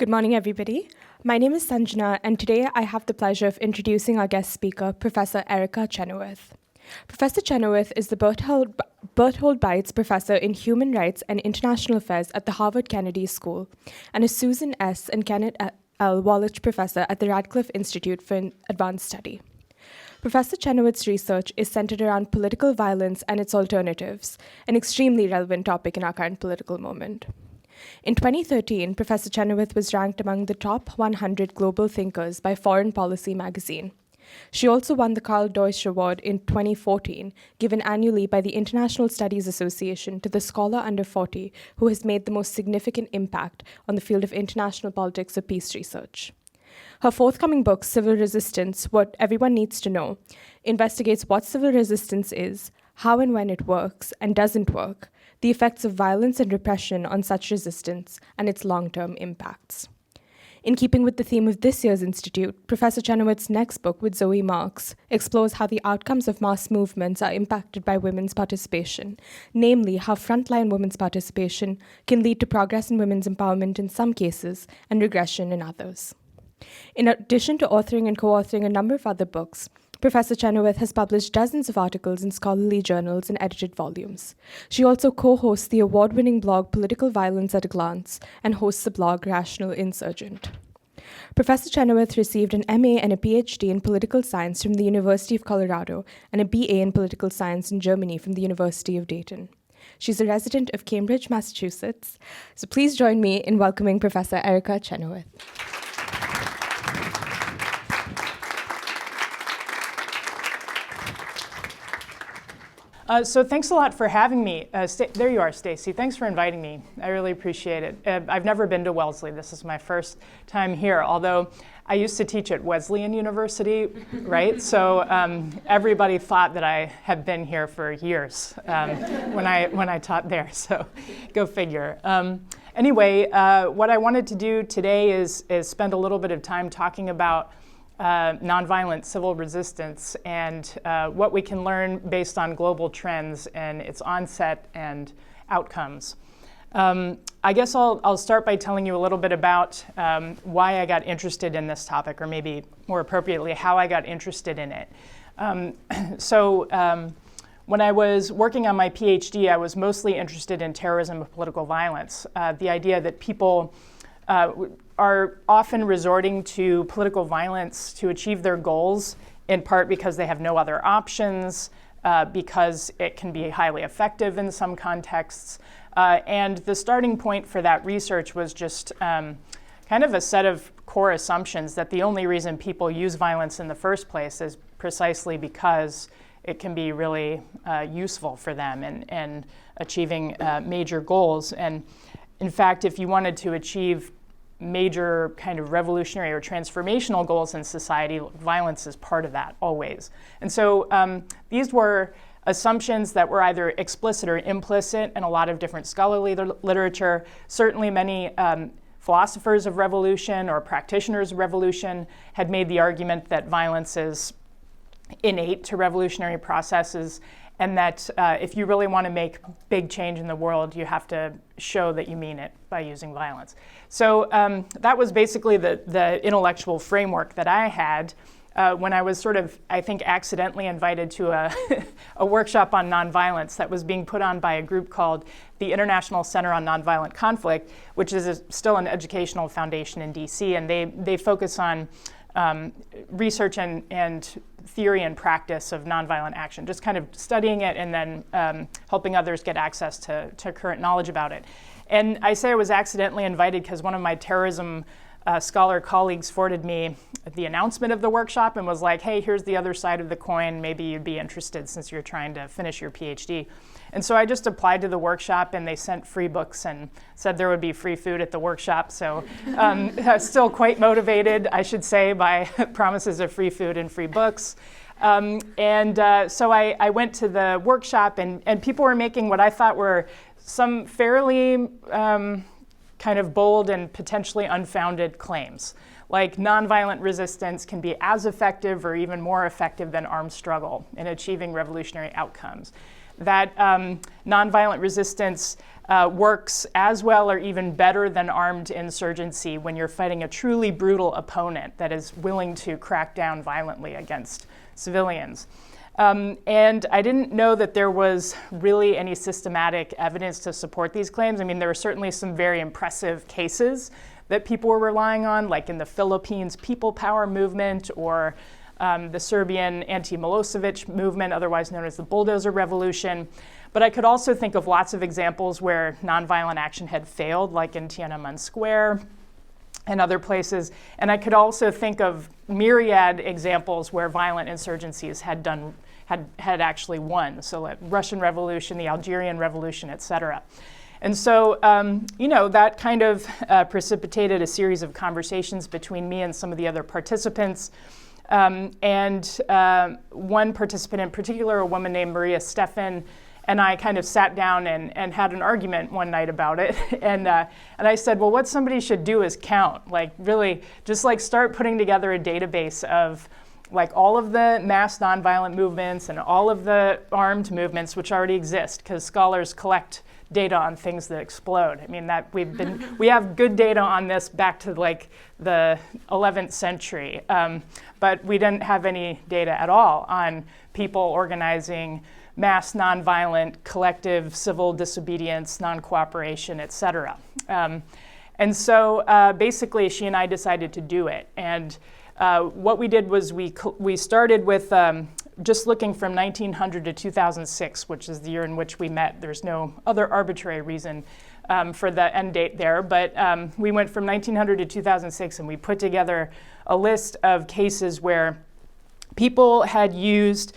Good morning, everybody. My name is Sanjana, and today I have the pleasure of introducing our guest speaker, Professor Erica Chenoweth. Professor Chenoweth is the Berthold Beitz Professor in Human Rights and International Affairs at the Harvard Kennedy School, and a Susan S. and Kenneth L. Wallace Professor at the Radcliffe Institute for Advanced Study. Professor Chenoweth's research is centered around political violence and its alternatives, an extremely relevant topic in our current political moment. In 2013, Professor Chenoweth was ranked among the top 100 global thinkers by Foreign Policy magazine. She also won the Karl Deutsch Award in 2014, given annually by the International Studies Association to the scholar under 40 who has made the most significant impact on the field of international politics or peace research. Her forthcoming book, Civil Resistance: What Everyone Needs to Know, investigates what civil resistance is, how and when it works and doesn't work, the effects of violence and repression on such resistance, and its long-term impacts. In keeping with the theme of this year's institute, Professor Chenoweth's next book with Zoe Marks explores how the outcomes of mass movements are impacted by women's participation, namely how frontline women's participation can lead to progress in women's empowerment in some cases and regression in others. In addition to authoring and co-authoring a number of other books, Professor Chenoweth has published dozens of articles in scholarly journals and edited volumes. She also co-hosts the award-winning blog Political Violence at a Glance and hosts the blog Rational Insurgent. Professor Chenoweth received an MA and a PhD in political science from the University of Colorado and a BA in political science in Germany from the University of Dayton. She's a resident of Cambridge, Massachusetts. So please join me in welcoming Professor Erica Chenoweth. So thanks a lot for having me. There you are, Stacy. Thanks for inviting me. I really appreciate it. I've never been to Wellesley. This is my first time here, although I used to teach at Wesleyan University, right? So everybody thought that I had been here for years when I taught there, so go figure. Anyway, what I wanted to do today is spend a little bit of time talking about nonviolent civil resistance and what we can learn based on global trends and its onset and outcomes. I guess I'll start by telling you a little bit about why I got interested in this topic, or maybe more appropriately, how I got interested in it. When I was working on my PhD, I was mostly interested in terrorism and political violence, the idea that people are often resorting to political violence to achieve their goals, in part because they have no other options, because it can be highly effective in some contexts. And the starting point for that research was just kind of a set of core assumptions that the only reason people use violence in the first place is precisely because it can be really useful for them in achieving major goals. And in fact, if you wanted to achieve major kind of revolutionary or transformational goals in society, violence is part of that always. And so these were assumptions that were either explicit or implicit in a lot of different scholarly literature. Certainly many philosophers of revolution or practitioners of revolution had made the argument that violence is innate to revolutionary processes, and that if you really want to make big change in the world, you have to show that you mean it by using violence. So that was basically the intellectual framework that I had when I was sort of, I think, accidentally invited to a workshop on nonviolence that was being put on by a group called the International Center on Nonviolent Conflict, which is still an educational foundation in DC, and they focus on research and theory and practice of nonviolent action, just kind of studying it and then helping others get access to current knowledge about it. And I say I was accidentally invited because one of my terrorism scholar colleagues forwarded me the announcement of the workshop and was like, hey, here's the other side of the coin. Maybe you'd be interested since you're trying to finish your PhD. And so I just applied to the workshop, and they sent free books and said there would be free food at the workshop. So I was still quite motivated, I should say, by promises of free food and free books. So I went to the workshop, and people were making what I thought were some fairly kind of bold and potentially unfounded claims. Like nonviolent resistance can be as effective or even more effective than armed struggle in achieving revolutionary outcomes. That nonviolent resistance works as well or even better than armed insurgency when you're fighting a truly brutal opponent that is willing to crack down violently against civilians. And I didn't know that there was really any systematic evidence to support these claims. I mean, there were certainly some very impressive cases that people were relying on, like in the Philippines People Power movement or the Serbian anti-Milosevic movement, otherwise known as the Bulldozer Revolution. But I could also think of lots of examples where nonviolent action had failed, like in Tiananmen Square and other places. And I could also think of myriad examples where violent insurgencies had actually won. So like Russian Revolution, the Algerian Revolution, et cetera. And so, that kind of precipitated a series of conversations between me and some of the other participants. One participant in particular, a woman named Maria Stefan, and I kind of sat down and had an argument one night about it. And I said, well, what somebody should do is count, like really just like start putting together a database of like all of the mass nonviolent movements and all of the armed movements which already exist, because scholars collect data on things that explode. I mean, that we have good data on this back to like the 11th century, but we didn't have any data at all on people organizing mass nonviolent collective civil disobedience, non-cooperation, et cetera. And so basically she and I decided to do it. And what we did was we started with just looking from 1900 to 2006, which is the year in which we met. There's no other arbitrary reason for the end date there, but we went from 1900 to 2006 and we put together a list of cases where people had used,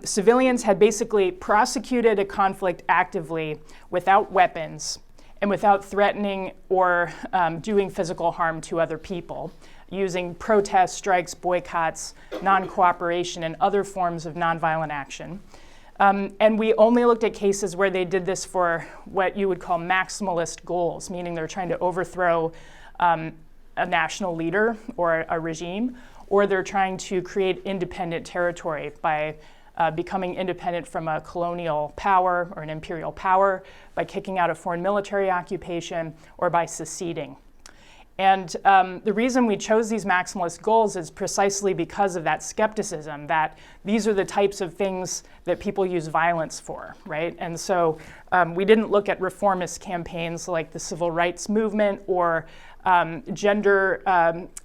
civilians had basically prosecuted a conflict actively without weapons and without threatening or doing physical harm to other people, using protests, strikes, boycotts, non-cooperation, and other forms of nonviolent action. And we only looked at cases where they did this for what you would call maximalist goals, meaning they're trying to overthrow a national leader or a regime, or they're trying to create independent territory by becoming independent from a colonial power or an imperial power, by kicking out a foreign military occupation, or by seceding. And the reason we chose these maximalist goals is precisely because of that skepticism that these are the types of things that people use violence for, right? And so we didn't look at reformist campaigns like the civil rights movement or gender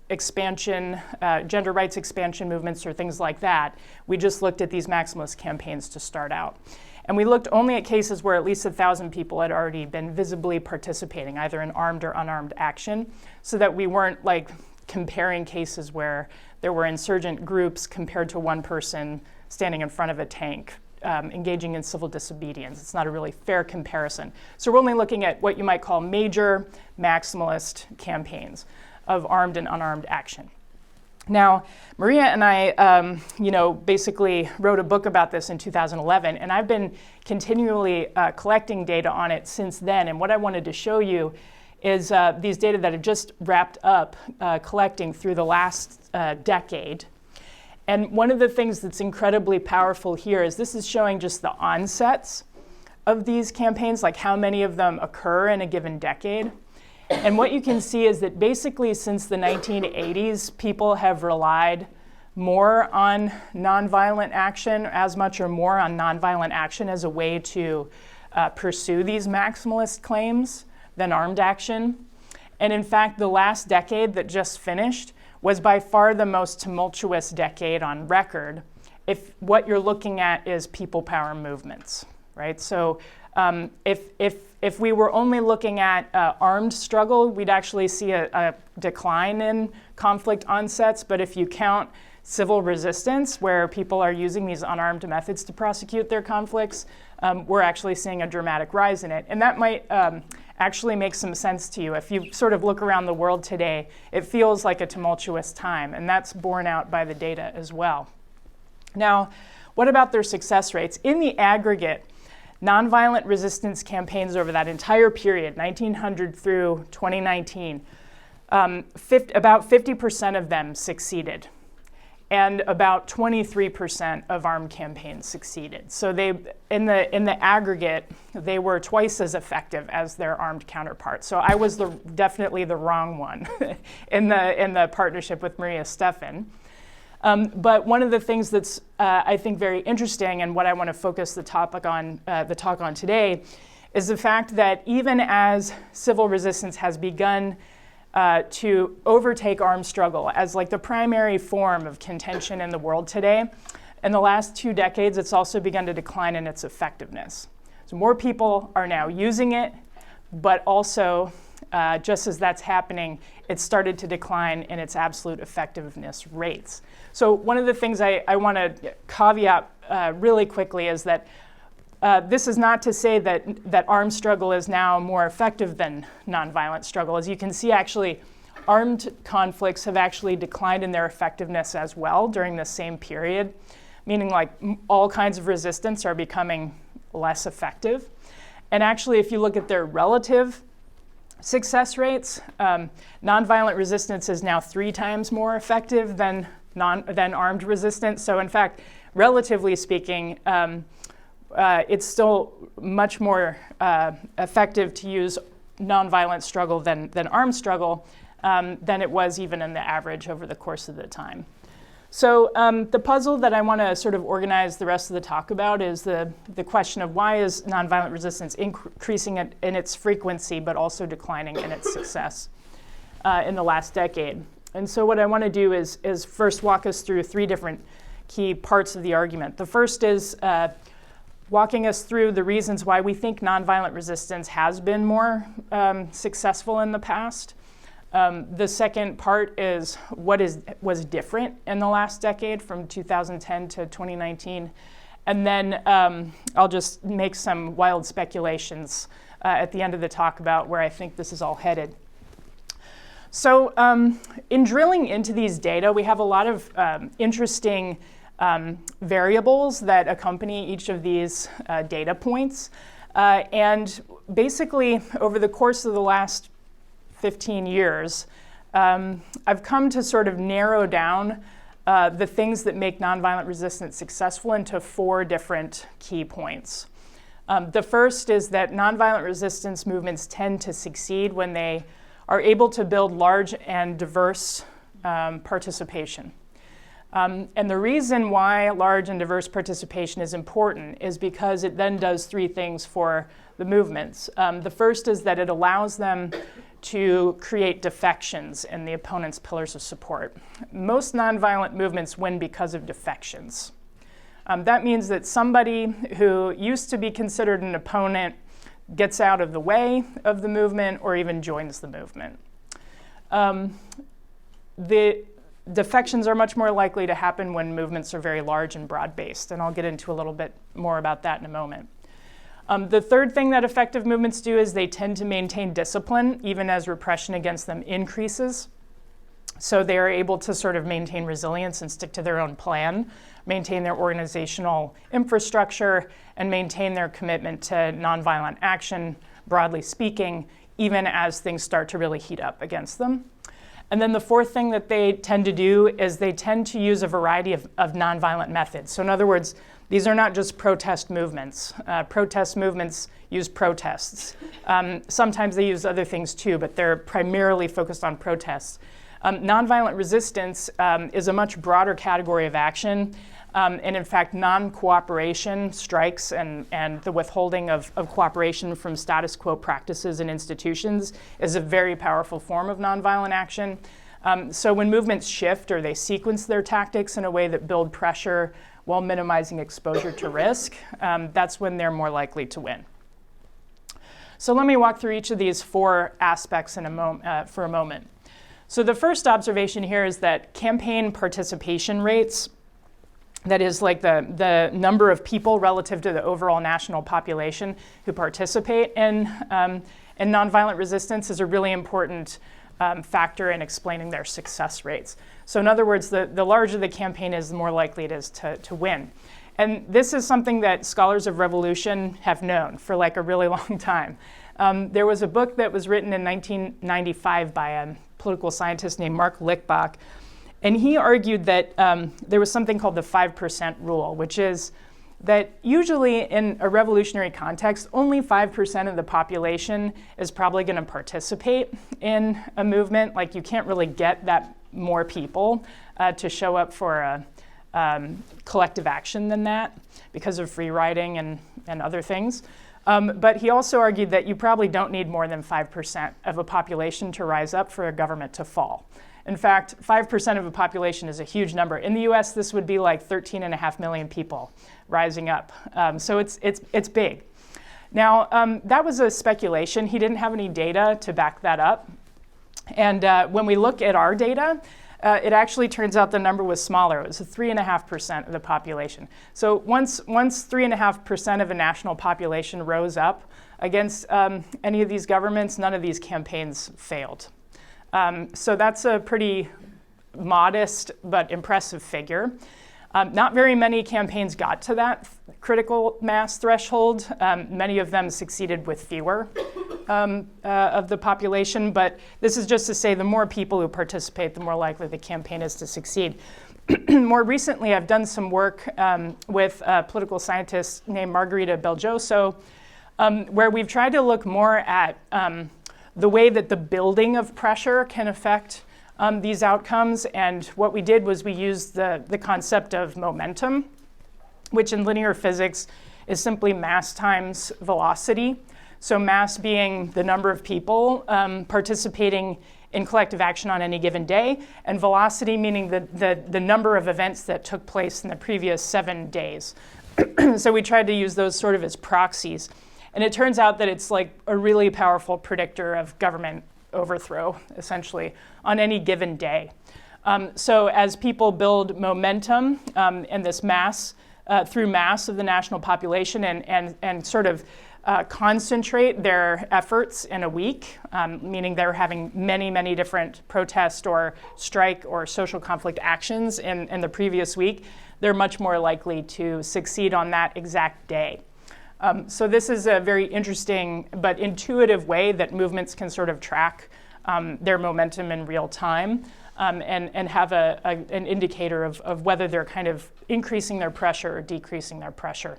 rights expansion movements or things like that. We just looked at these maximalist campaigns to start out. And we looked only at cases where at least 1,000 people had already been visibly participating, either in armed or unarmed action, so that we weren't like comparing cases where there were insurgent groups compared to one person standing in front of a tank, engaging in civil disobedience. It's not a really fair comparison. So we're only looking at what you might call major maximalist campaigns of armed and unarmed action. Now, Maria and I, basically wrote a book about this in 2011, and I've been continually collecting data on it since then. And what I wanted to show you is these data that have just wrapped up collecting through the last decade. And one of the things that's incredibly powerful here is this is showing just the onsets of these campaigns, like how many of them occur in a given decade. And what you can see is that basically since the 1980s, people have relied more on nonviolent action, as much or more on nonviolent action as a way to pursue these maximalist claims than armed action. And in fact, the last decade that just finished was by far the most tumultuous decade on record if what you're looking at is people power movements, right? So if we were only looking at armed struggle, we'd actually see a decline in conflict onsets. But if you count civil resistance, where people are using these unarmed methods to prosecute their conflicts, we're actually seeing a dramatic rise in it. And that might actually make some sense to you. If you sort of look around the world today, it feels like a tumultuous time, and that's borne out by the data as well. Now, what about their success rates? In the aggregate, nonviolent resistance campaigns over that entire period, 1900 through 2019, about 50% of them succeeded. and about 23% of armed campaigns succeeded. So they, in the aggregate, they were twice as effective as their armed counterparts. So I was definitely the wrong one in the partnership with Maria Stephan. But one of the things that's I think very interesting, and what I want to focus the talk on today, is the fact that even as civil resistance has begun to overtake armed struggle as like the primary form of contention in the world today, in the last 2 decades, it's also begun to decline in its effectiveness. So more people are now using it, but also just as that's happening, it's started to decline in its absolute effectiveness rates. So one of the things I want to caveat really quickly is that this is not to say that armed struggle is now more effective than nonviolent struggle. As you can see, actually, armed conflicts have actually declined in their effectiveness as well during the same period, meaning like all kinds of resistance are becoming less effective. And actually, if you look at their relative success rates, nonviolent resistance is now 3 times more effective than armed resistance. So in fact, relatively speaking, it's still much more effective to use nonviolent struggle than armed struggle than it was even in the average over the course of the time. So the puzzle that I want to sort of organize the rest of the talk about is the question of why is nonviolent resistance increasing in its frequency but also declining in its success in the last decade. And so what I want to do is first walk us through 3 different key parts of the argument. The first is walking us through the reasons why we think nonviolent resistance has been more successful in the past. The second part is what was different in the last decade from 2010 to 2019. And then I'll just make some wild speculations at the end of the talk about where I think this is all headed. So in drilling into these data, we have a lot of interesting variables that accompany each of these data points. And basically, over the course of the last 15 years, I've come to sort of narrow down the things that make nonviolent resistance successful into 4 different key points. The first is that nonviolent resistance movements tend to succeed when they are able to build large and diverse participation. And the reason why large and diverse participation is important is because it then does 3 things for the movements. The first is that it allows them to create defections in the opponent's pillars of support. Most nonviolent movements win because of defections. That means that somebody who used to be considered an opponent gets out of the way of the movement or even joins the movement. The defections are much more likely to happen when movements are very large and broad-based, and I'll get into a little bit more about that in a moment. The third thing that effective movements do is they tend to maintain discipline even as repression against them increases. So they are able to sort of maintain resilience and stick to their own plan, maintain their organizational infrastructure, and maintain their commitment to nonviolent action, broadly speaking, even as things start to really heat up against them. And then the fourth thing that they tend to do is they tend to use a variety of nonviolent methods. So in other words, these are not just protest movements. Protest movements use protests. Sometimes they use other things too, but they're primarily focused on protests. Nonviolent resistance is a much broader category of action. And in fact, non-cooperation strikes and the withholding of cooperation from status quo practices and institutions is a very powerful form of nonviolent action. So when movements shift or they sequence their tactics in a way that build pressure while minimizing exposure to risk, that's when they're more likely to win. So let me walk through each of these 4 aspects for a moment. So the first observation here is that campaign participation rates, that is like the number of people relative to the overall national population who participate in nonviolent resistance, is a really important factor in explaining their success rates. So in other words, the larger the campaign is, the more likely it is to win. And this is something that scholars of revolution have known for like a really long time. There was a book that was written in 1995 by a political scientist named Mark Lichtbach. And he argued that there was something called the 5% rule, which is that usually in a revolutionary context, only 5% of the population is probably going to participate in a movement. Like, you can't really get that more people to show up for a collective action than that because of free riding and other things. But he also argued that you probably don't need more than 5% of a population to rise up for a government to fall. In fact, 5% of a population is a huge number. In the US, this would be like 13.5 million people rising up. So it's big. Now, that was a speculation. He didn't have any data to back that up. And when we look at our data, it actually turns out the number was smaller. It was 3.5% of the population. So once 3.5% of a national population rose up against any of these governments, none of these campaigns failed. So that's a pretty modest but impressive figure. Not very many campaigns got to that critical mass threshold. Many of them succeeded with fewer of the population, but this is just to say the more people who participate, the more likely the campaign is to succeed. More recently, I've done some work with a political scientist named Margarita Belgioso, where we've tried to look more at the way that the building of pressure can affect these outcomes. And what we did was we used the concept of momentum, which in linear physics is simply mass times velocity. So mass being the number of people participating in collective action on any given day, and velocity meaning the number of events that took place in the previous 7 days. So we tried to use those sort of as proxies. And it turns out that it's like a really powerful predictor of government overthrow, essentially, on any given day. So as people build momentum and this mass, through mass of the national population and sort of concentrate their efforts in a week, meaning they're having many, many different protest or strike or social conflict actions in the previous week, they're much more likely to succeed on that exact day. So this is a very interesting but intuitive way that movements can sort of track their momentum in real time and have an indicator of whether they're kind of increasing their pressure or decreasing their pressure.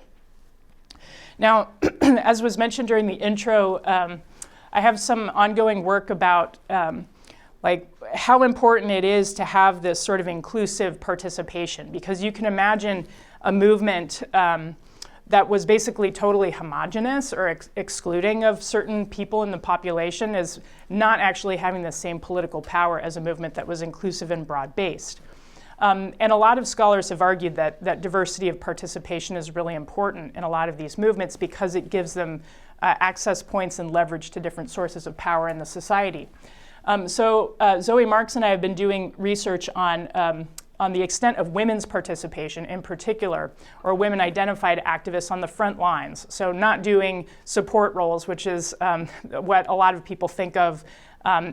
Now, as was mentioned during the intro, I have some ongoing work about like how important it is to have this sort of inclusive participation, because you can imagine a movement that was basically totally homogenous or excluding of certain people in the population as not actually having the same political power as a movement that was inclusive and broad-based. And a lot of scholars have argued that diversity of participation is really important in a lot of these movements because it gives them access points and leverage to different sources of power in the society. So Zoe Marks and I have been doing research on the extent of women's participation in particular, or women identified activists on the front lines. So not doing support roles, which is what a lot of people think of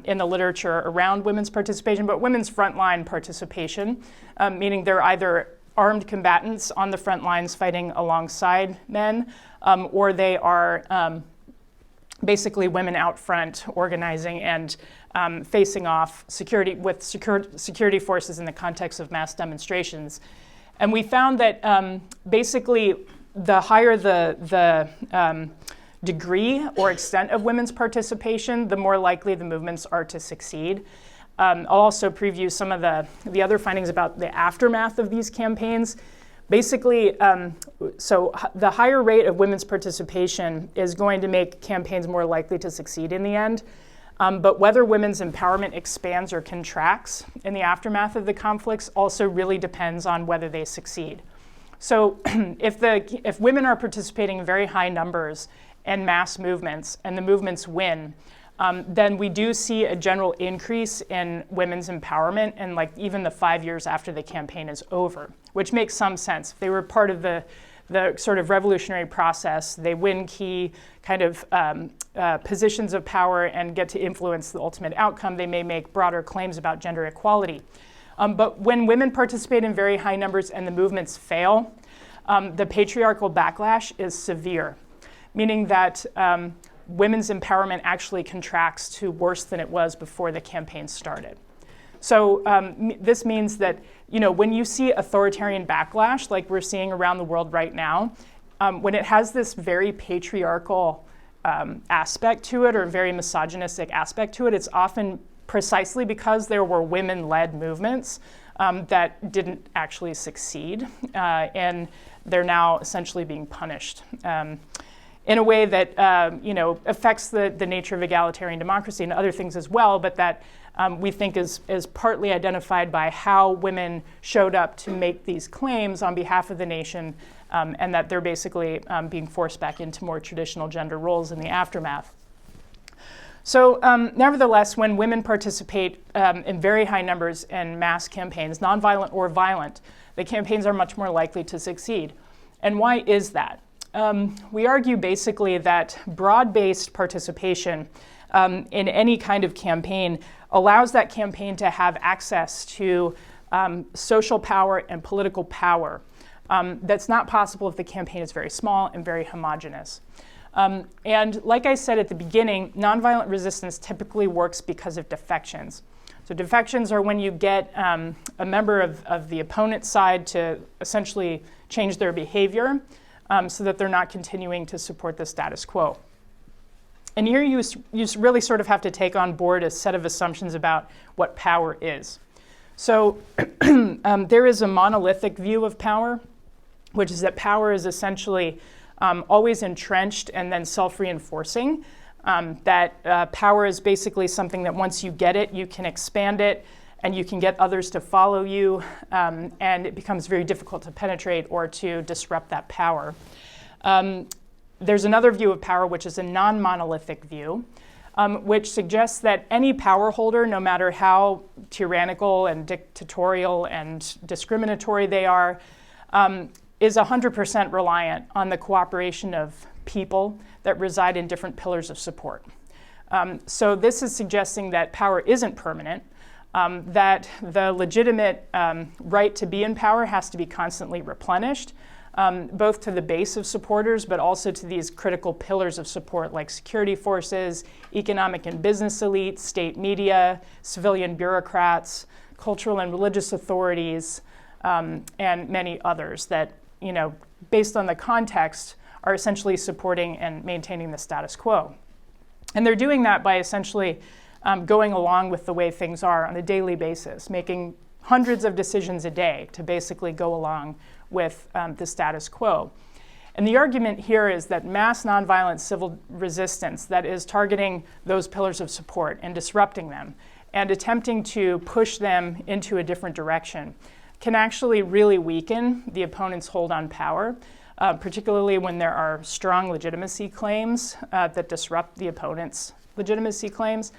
in the literature around women's participation, but women's frontline participation, meaning they're either armed combatants on the front lines fighting alongside men, or they are basically women out front organizing and facing off security forces in the context of mass demonstrations. And we found that basically the higher the degree or extent of women's participation, the more likely the movements are to succeed. I'll also preview some of the other findings about the aftermath of these campaigns. Basically, so the higher rate of women's participation is going to make campaigns more likely to succeed in the end. But whether women's empowerment expands or contracts in the aftermath of the conflicts also really depends on whether they succeed. So if women are participating in very high numbers in mass movements and the movements win, then we do see a general increase in women's empowerment and like even the 5 years after the campaign is over, which makes some sense. If they were part of the sort of revolutionary process, they win key kind of positions of power and get to influence the ultimate outcome, they may make broader claims about gender equality. But when women participate in very high numbers and the movements fail, the patriarchal backlash is severe, meaning that women's empowerment actually contracts to worse than it was before the campaign started. So this means that, when you see authoritarian backlash, like we're seeing around the world right now, when it has this very patriarchal aspect to it, or very misogynistic aspect to it, it's often precisely because there were women-led movements that didn't actually succeed, and they're now essentially being punished in a way that affects the nature of egalitarian democracy and other things as well, but that we think is partly identified by how women showed up to make these claims on behalf of the nation, and that they're basically being forced back into more traditional gender roles in the aftermath. So nevertheless, when women participate in very high numbers in mass campaigns, nonviolent or violent, the campaigns are much more likely to succeed. And why is that? We argue basically that broad-based participation in any kind of campaign allows that campaign to have access to social power and political power. That's not possible if the campaign is very small and very homogeneous. And like I said at the beginning, nonviolent resistance typically works because of defections. So defections are when you get a member of the opponent's side to essentially change their behavior so that they're not continuing to support the status quo. And here you really sort of have to take on board a set of assumptions about what power is. So there is a monolithic view of power, which is that power is essentially always entrenched and then self-reinforcing. That power is basically something that once you get it, you can expand it, and you can get others to follow you, and it becomes very difficult to penetrate or to disrupt that power. There's another view of power, which is a non-monolithic view, which suggests that any power holder, no matter how tyrannical and dictatorial and discriminatory they are, is 100% reliant on the cooperation of people that reside in different pillars of support. So this is suggesting that power isn't permanent, that the legitimate right to be in power has to be constantly replenished, both to the base of supporters, but also to these critical pillars of support like security forces, economic and business elites, state media, civilian bureaucrats, cultural and religious authorities, and many others that, based on the context, are essentially supporting and maintaining the status quo. And they're doing that by essentially going along with the way things are on a daily basis, making hundreds of decisions a day to basically go along with the status quo. And the argument here is that mass nonviolent civil resistance that is targeting those pillars of support and disrupting them and attempting to push them into a different direction can actually really weaken the opponent's hold on power, particularly when there are strong legitimacy claims that disrupt the opponent's legitimacy claims,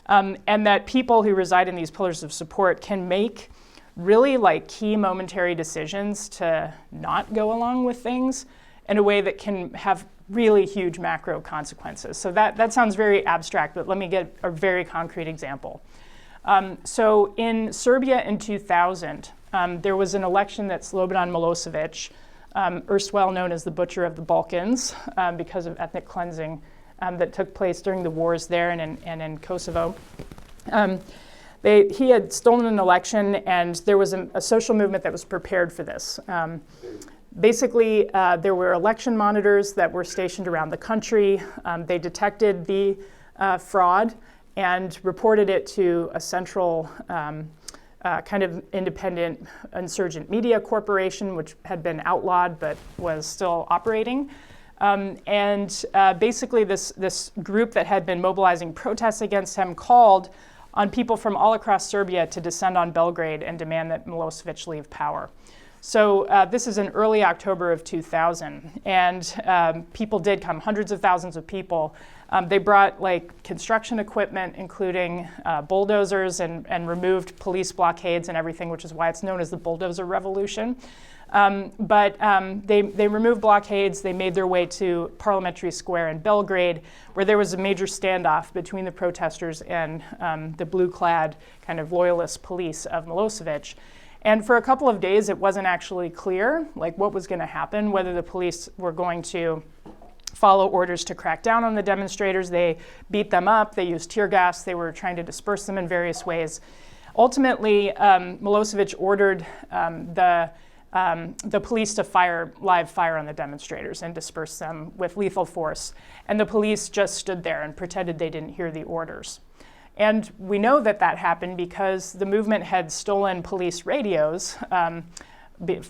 and that people who reside in these pillars of support can make really key momentary decisions to not go along with things in a way that can have really huge macro consequences. So that sounds very abstract, but let me get a very concrete example. So in Serbia in 2000, there was an election that Slobodan Milosevic, erstwhile known as the Butcher of the Balkans because of ethnic cleansing that took place during the wars there and in Kosovo. He had stolen an election, and there was a social movement that was prepared for this. Basically, there were election monitors that were stationed around the country. They detected the fraud and reported it to a central kind of independent insurgent media corporation, which had been outlawed but was still operating. Basically, this group that had been mobilizing protests against him called on people from all across Serbia to descend on Belgrade and demand that Milosevic leave power. So this is in early October of 2000, and people did come, hundreds of thousands of people. They brought construction equipment, including bulldozers, and removed police blockades and everything, which is why it's known as the bulldozer revolution. But they removed blockades. They made their way to Parliamentary Square in Belgrade, where there was a major standoff between the protesters and the blue-clad kind of loyalist police of Milosevic. And for a couple of days, it wasn't actually clear what was going to happen, whether the police were going to follow orders to crack down on the demonstrators. They beat them up. They used tear gas. They were trying to disperse them in various ways. Ultimately, Milosevic ordered the police to fire live fire on the demonstrators and disperse them with lethal force. And the police just stood there and pretended they didn't hear the orders. And we know that that happened because the movement had stolen police radios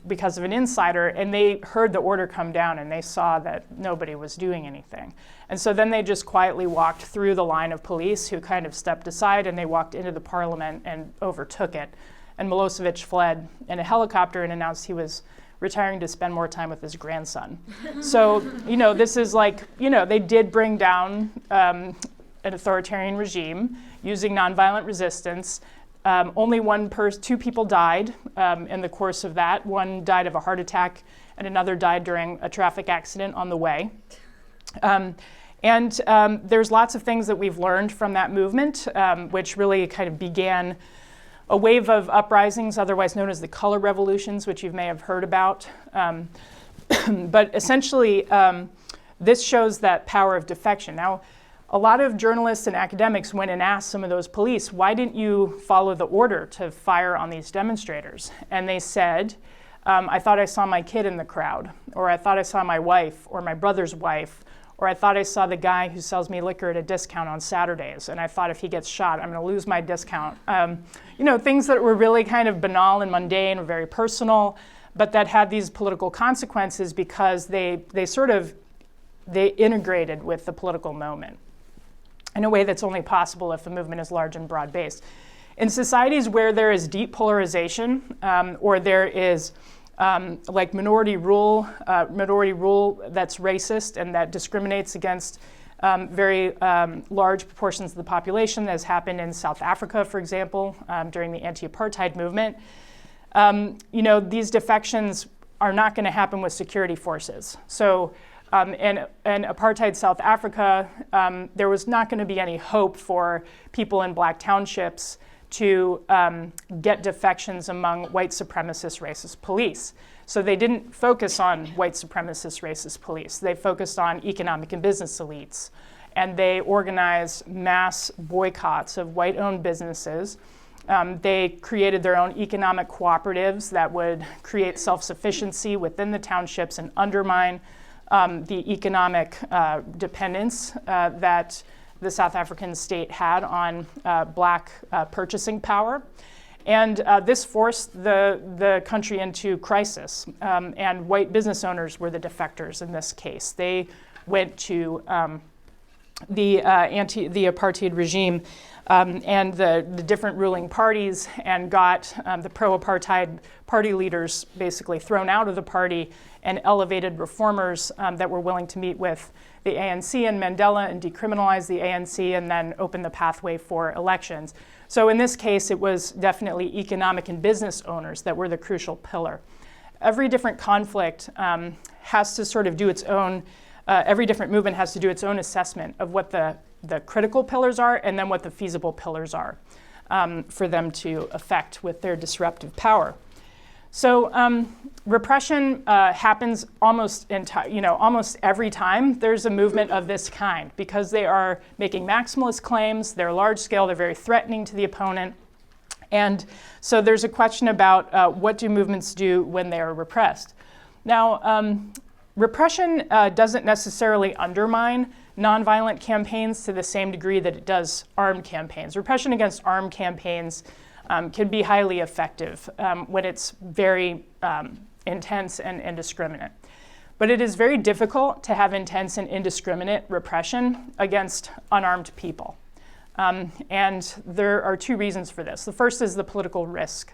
because of an insider, and they heard the order come down and they saw that nobody was doing anything. And so then they just quietly walked through the line of police who kind of stepped aside, and they walked into the parliament and overtook it. And Milosevic fled in a helicopter and announced he was retiring to spend more time with his grandson. So, this is like, they did bring down an authoritarian regime using nonviolent resistance. Only two people died in the course of that. One died of a heart attack and another died during a traffic accident on the way. There's lots of things that we've learned from that movement, which really kind of began a wave of uprisings, otherwise known as the color revolutions, which you may have heard about. But essentially, this shows that power of defection. Now, a lot of journalists and academics went and asked some of those police, why didn't you follow the order to fire on these demonstrators? And they said, I thought I saw my kid in the crowd, or I thought I saw my wife or my brother's wife, or I thought I saw the guy who sells me liquor at a discount on Saturdays, and I thought if he gets shot, I'm going to lose my discount. Things that were really kind of banal and mundane or very personal, but that had these political consequences because they integrated with the political moment in a way that's only possible if the movement is large and broad-based. In societies where there is deep polarization, or there is like minority rule that's racist and that discriminates against very large proportions of the population, as happened in South Africa, for example, during the anti-apartheid movement. These defections are not going to happen with security forces. So in apartheid South Africa, there was not going to be any hope for people in black townships to get defections among white supremacist racist police. So they didn't focus on white supremacist racist police. They focused on economic and business elites. And they organized mass boycotts of white-owned businesses. They created their own economic cooperatives that would create self-sufficiency within the townships and undermine the economic dependence that the South African state had on black purchasing power. And this forced the country into crisis. And white business owners were the defectors in this case. They went to the apartheid regime and the different ruling parties and got the pro-apartheid party leaders basically thrown out of the party and elevated reformers that were willing to meet with the ANC and Mandela and decriminalize the ANC and then open the pathway for elections. So in this case, it was definitely economic and business owners that were the crucial pillar. Every different conflict has to sort of do its own, every different movement has to do its own assessment of what the critical pillars are and then what the feasible pillars are for them to affect with their disruptive power. So repression happens almost every time there's a movement of this kind because they are making maximalist claims, they're large scale, they're very threatening to the opponent. And so there's a question about what do movements do when they are repressed. Now, repression doesn't necessarily undermine nonviolent campaigns to the same degree that it does armed campaigns. Repression against armed campaigns can be highly effective when it's very intense and indiscriminate. But it is very difficult to have intense and indiscriminate repression against unarmed people. And there are two reasons for this. The first is the political risk.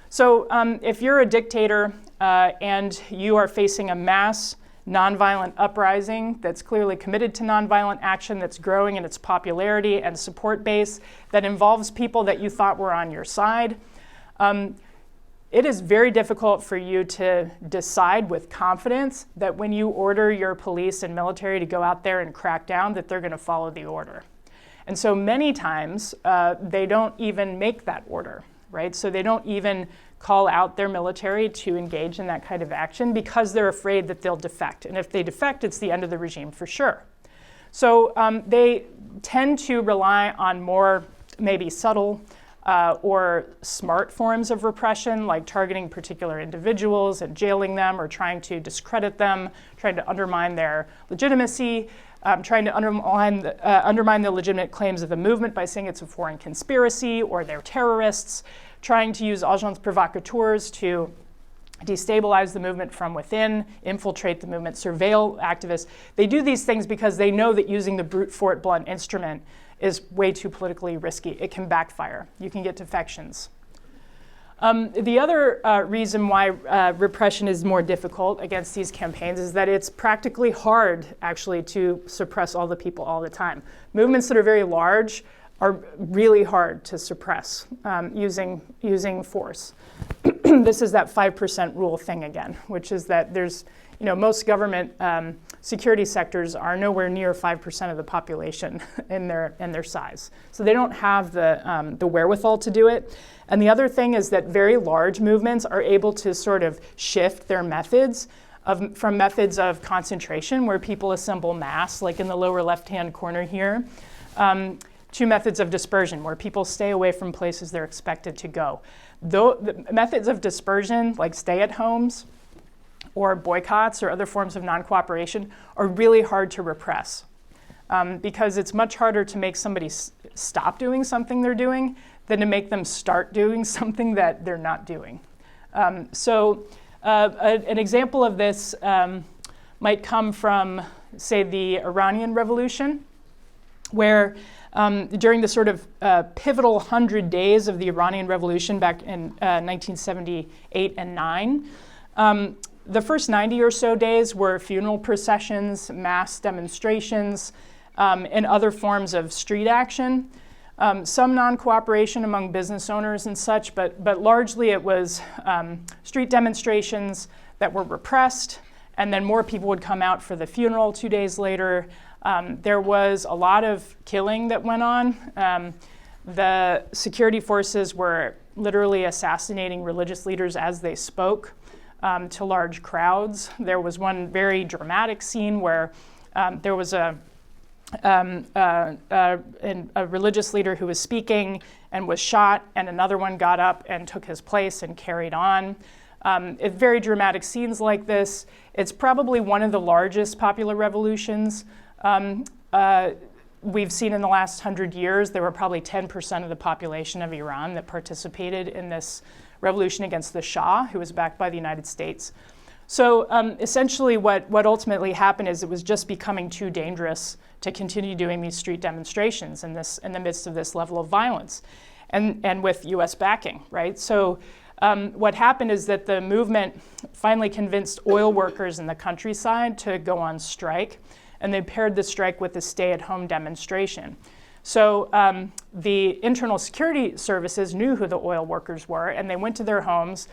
So if you're a dictator and you are facing a mass nonviolent uprising that's clearly committed to nonviolent action, that's growing in its popularity and support base, that involves people that you thought were on your side, it is very difficult for you to decide with confidence that when you order your police and military to go out there and crack down, that they're going to follow the order. And so many times they don't even make that order, right? So they don't even call out their military to engage in that kind of action because they're afraid that they'll defect. And if they defect, it's the end of the regime for sure. So they tend to rely on more maybe subtle or smart forms of repression, like targeting particular individuals and jailing them or trying to discredit them, trying to undermine their legitimacy, trying to undermine the legitimate claims of the movement by saying it's a foreign conspiracy or they're terrorists, trying to use agents provocateurs to destabilize the movement from within, infiltrate the movement, surveil activists. They do these things because they know that using the brute force blunt instrument is way too politically risky. It can backfire. You can get defections. The other reason why repression is more difficult against these campaigns is that it's practically hard, actually, to suppress all the people all the time. Movements that are very large are really hard to suppress using force. This is that 5% rule thing again, which is that there's, most government security sectors are nowhere near 5% of the population in their size. So they don't have the wherewithal to do it. And the other thing is that very large movements are able to sort of shift their methods from methods of concentration, where people assemble mass, like in the lower left-hand corner here, to methods of dispersion, where people stay away from places they're expected to go. Though the methods of dispersion, like stay-at-homes or boycotts or other forms of non-cooperation, are really hard to repress because it's much harder to make somebody stop doing something they're doing than to make them start doing something that they're not doing. An example of this might come from, say, the Iranian Revolution, where during the sort of pivotal 100 days of the Iranian Revolution back in 1978 and 9, the first 90 or so days were funeral processions, mass demonstrations, and other forms of street action. Some non-cooperation among business owners and such, but largely it was street demonstrations that were repressed, and then more people would come out for the funeral 2 days later. There was a lot of killing that went on. The security forces were literally assassinating religious leaders as they spoke to large crowds. There was one very dramatic scene where there was a religious leader who was speaking and was shot, and another one got up and took his place and carried on. Very dramatic scenes like this. It's probably one of the largest popular revolutions we've seen in the last 100 years. There were probably 10% of the population of Iran that participated in this revolution against the Shah, who was backed by the United States. So essentially what ultimately happened is it was just becoming too dangerous to continue doing these street demonstrations in the midst of this level of violence and with US backing, right? So what happened is that the movement finally convinced oil workers in the countryside to go on strike, and they paired the strike with a stay-at-home demonstration. So the internal security services knew who the oil workers were, and they went to their homes,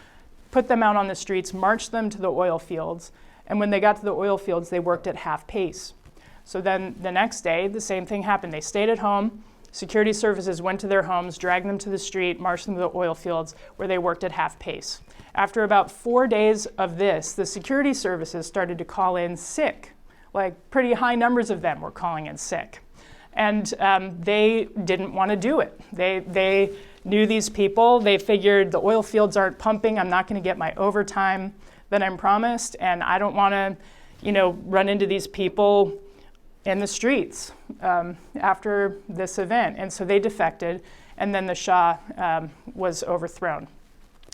put them out on the streets, marched them to the oil fields, and when they got to the oil fields, they worked at half pace. So then the next day, the same thing happened. They stayed at home, security services went to their homes, dragged them to the street, marched them to the oil fields, where they worked at half pace. After about 4 days of this, the security services started to call in sick. Like pretty high numbers of them were calling in sick. And they didn't want to do it. They knew these people. They figured the oil fields aren't pumping. I'm not going to get my overtime that I'm promised. And I don't want to, run into these people in the streets after this event. And so they defected. And then the Shah was overthrown.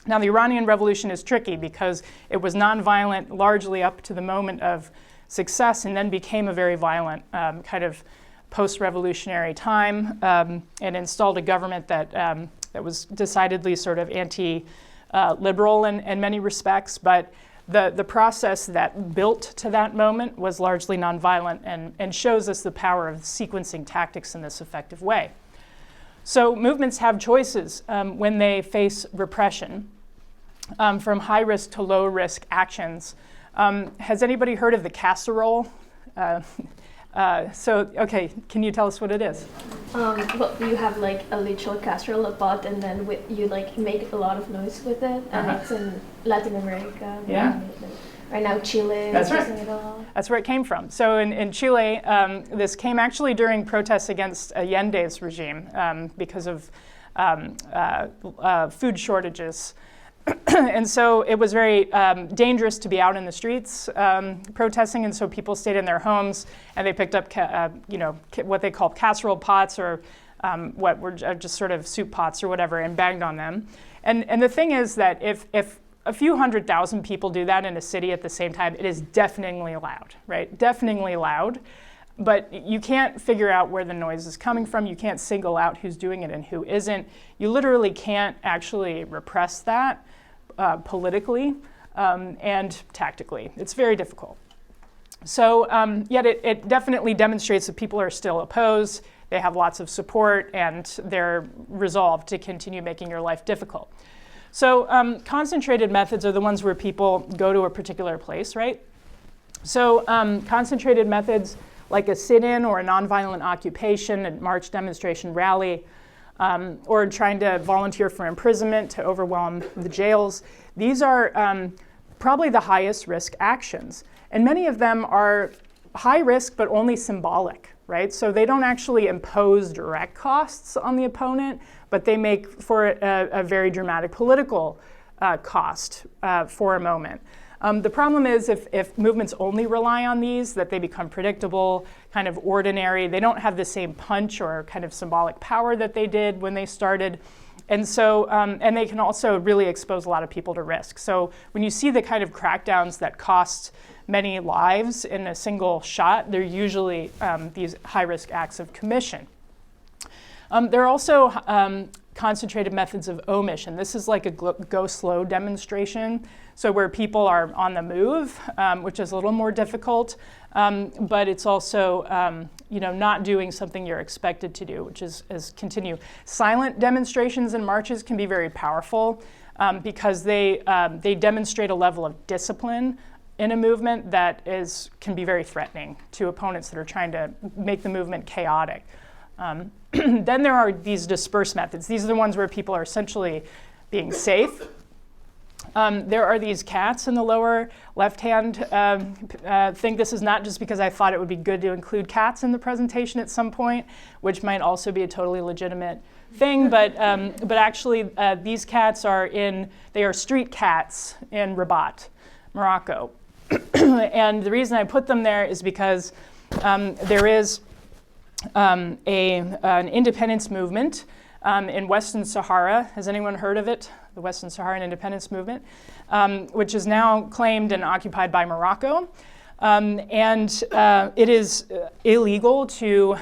Now, the Iranian Revolution is tricky because it was nonviolent largely up to the moment of success, and then became a very violent kind of post-revolutionary time, and installed a government that was decidedly sort of anti-liberal in many respects. But the process that built to that moment was largely nonviolent and shows us the power of sequencing tactics in this effective way. So movements have choices when they face repression, from high-risk to low-risk actions. Has anybody heard of the Casserole? Okay, can you tell us what it is? Well, you have like a literal casserole, a pot, and then you like make a lot of noise with it, and it's in Latin America. Yeah. Right now, Chile. That's right. That's where it came from. So in Chile, this came actually during protests against Allende's regime because of food shortages. And so it was very dangerous to be out in the streets protesting, and so people stayed in their homes, and they picked up what they called casserole pots, or what were just sort of soup pots or whatever, and banged on them. And the thing is that if a few 100,000 people do that in a city at the same time, it is deafeningly loud, right? Deafeningly loud. But you can't figure out where the noise is coming from. You can't single out who's doing it and who isn't. You literally can't actually repress that politically and tactically. It's very difficult. So yet it definitely demonstrates that people are still opposed. They have lots of support, and they're resolved to continue making your life difficult. So concentrated methods are the ones where people go to a particular place, right? So concentrated methods like a sit-in or a nonviolent occupation, a march, demonstration, rally, or trying to volunteer for imprisonment to overwhelm the jails. These are probably the highest risk actions. And many of them are high risk, but only symbolic, right? So they don't actually impose direct costs on the opponent, but they make for a very dramatic political cost for a moment. The problem is if movements only rely on these, that they become predictable, kind of ordinary. They don't have the same punch or kind of symbolic power that they did when they started. And so, and they can also really expose a lot of people to risk. So when you see the kind of crackdowns that cost many lives in a single shot, they're usually these high-risk acts of commission. There are also concentrated methods of omission. This is like a go slow demonstration. So where people are on the move, which is a little more difficult, but it's also not doing something you're expected to do, which is continue. Silent demonstrations and marches can be very powerful because they demonstrate a level of discipline in a movement that can be very threatening to opponents that are trying to make the movement chaotic. Then there are these dispersed methods. These are the ones where people are essentially being safe. There are these cats in the lower left-hand thing. This is not just because I thought it would be good to include cats in the presentation at some point, which might also be a totally legitimate thing, but actually these cats they are street cats in Rabat, Morocco. And the reason I put them there is because there is an independence movement in Western Sahara. Has anyone heard of it? The Western Saharan Independence Movement, which is now claimed and occupied by Morocco. And it is illegal to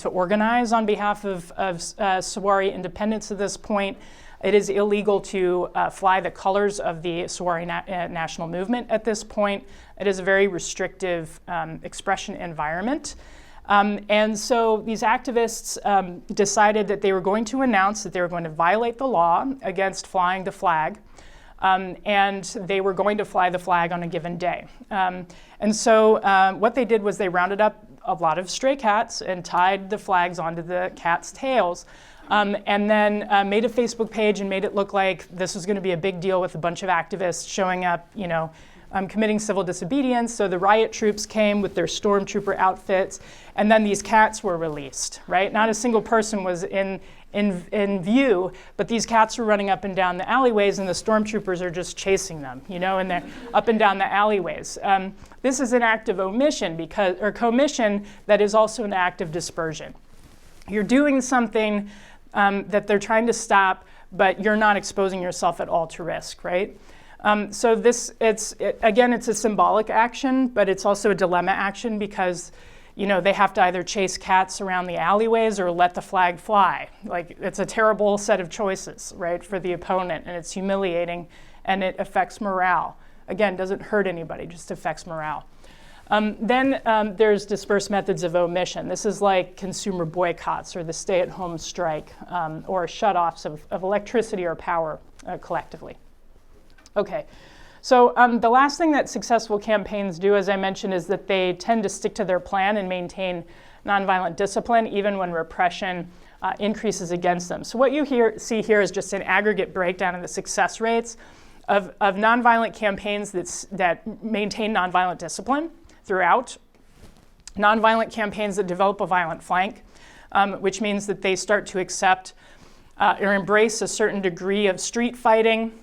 organize on behalf of Sahrawi independence at this point. It is illegal to fly the colors of the Sahrawi national movement at this point. It is a very restrictive expression environment. And so these activists decided that they were going to announce that they were going to violate the law against flying the flag, and they were going to fly the flag on a given day. And so what they did was they rounded up a lot of stray cats and tied the flags onto the cats' tails, and then made a Facebook page and made it look like this was going to be a big deal with a bunch of activists showing up, committing civil disobedience. So the riot troops came with their stormtrooper outfits, and then these cats were released, right? Not a single person was in view, but these cats were running up and down the alleyways, and the stormtroopers are just chasing them, and they're up and down the alleyways. This is an act of omission or commission that is also an act of dispersion. You're doing something that they're trying to stop, but you're not exposing yourself at all to risk, right? So it's a symbolic action, but it's also a dilemma action because, they have to either chase cats around the alleyways or let the flag fly. Like, it's a terrible set of choices, right, for the opponent, and it's humiliating, and it affects morale. Again, doesn't hurt anybody, just affects morale. Then there's dispersed methods of omission. This is like consumer boycotts or the stay-at-home strike or shutoffs of electricity or power collectively. Okay, so the last thing that successful campaigns do, as I mentioned, is that they tend to stick to their plan and maintain nonviolent discipline even when repression increases against them. So what you see here is just an aggregate breakdown of the success rates of nonviolent campaigns that maintain nonviolent discipline throughout, nonviolent campaigns that develop a violent flank, which means that they start to accept or embrace a certain degree of street fighting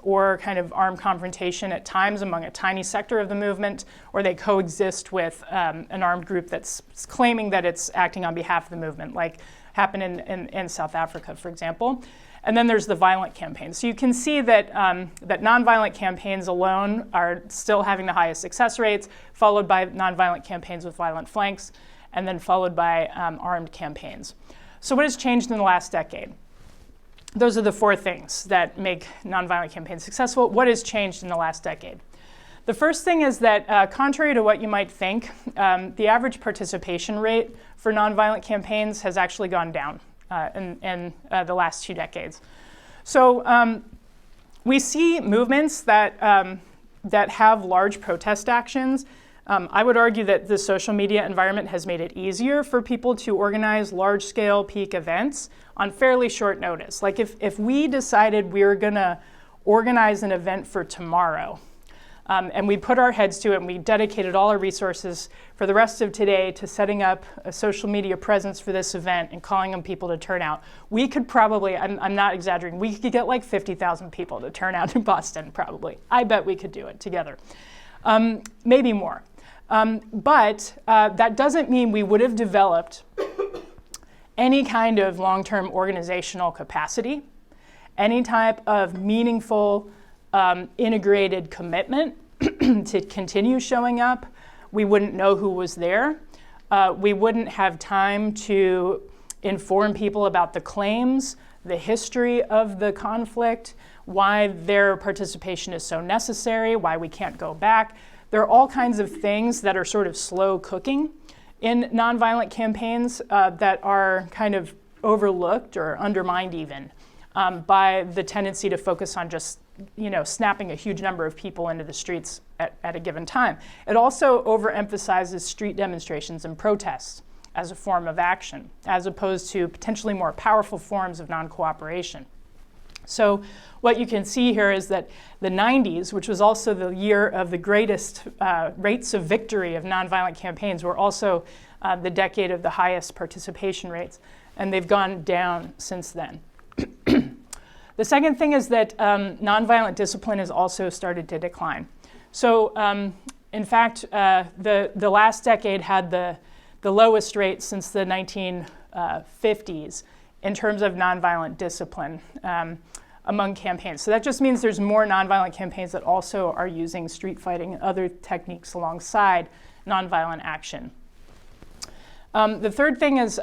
or kind of armed confrontation at times among a tiny sector of the movement, or they coexist with an armed group that's claiming that it's acting on behalf of the movement, like happened in South Africa, for example. And then there's the violent campaigns. So you can see that, that nonviolent campaigns alone are still having the highest success rates, followed by nonviolent campaigns with violent flanks, and then followed by armed campaigns. So what has changed in the last decade? Those are the four things that make nonviolent campaigns successful. What has changed in the last decade? The first thing is that, contrary to what you might think, the average participation rate for nonviolent campaigns has actually gone down in the last 2 decades. So we see movements that, that have large protest actions. I would argue that the social media environment has made it easier for people to organize large-scale peak events on fairly short notice. Like if we decided we were going to organize an event for tomorrow, and we put our heads to it and we dedicated all our resources for the rest of today to setting up a social media presence for this event and calling on people to turn out, we could probably, I'm not exaggerating, we could get like 50,000 people to turn out in Boston, probably. I bet we could do it together. Maybe more. But that doesn't mean we would have developed any kind of long-term organizational capacity, any type of meaningful integrated commitment to continue showing up. We wouldn't know who was there. We wouldn't have time to inform people about the claims, the history of the conflict, why their participation is so necessary, why we can't go back. There are all kinds of things that are sort of slow cooking in nonviolent campaigns that are kind of overlooked or undermined even by the tendency to focus on just snapping a huge number of people into the streets at a given time. It also overemphasizes street demonstrations and protests as a form of action, as opposed to potentially more powerful forms of non-cooperation. So what you can see here is that the 90s, which was also the year of the greatest rates of victory of nonviolent campaigns, were also the decade of the highest participation rates, and they've gone down since then. The second thing is that nonviolent discipline has also started to decline. So in fact, the last decade had the lowest rate since the 1950s in terms of nonviolent discipline among campaigns. So that just means there's more nonviolent campaigns that also are using street fighting and other techniques alongside nonviolent action. The third thing is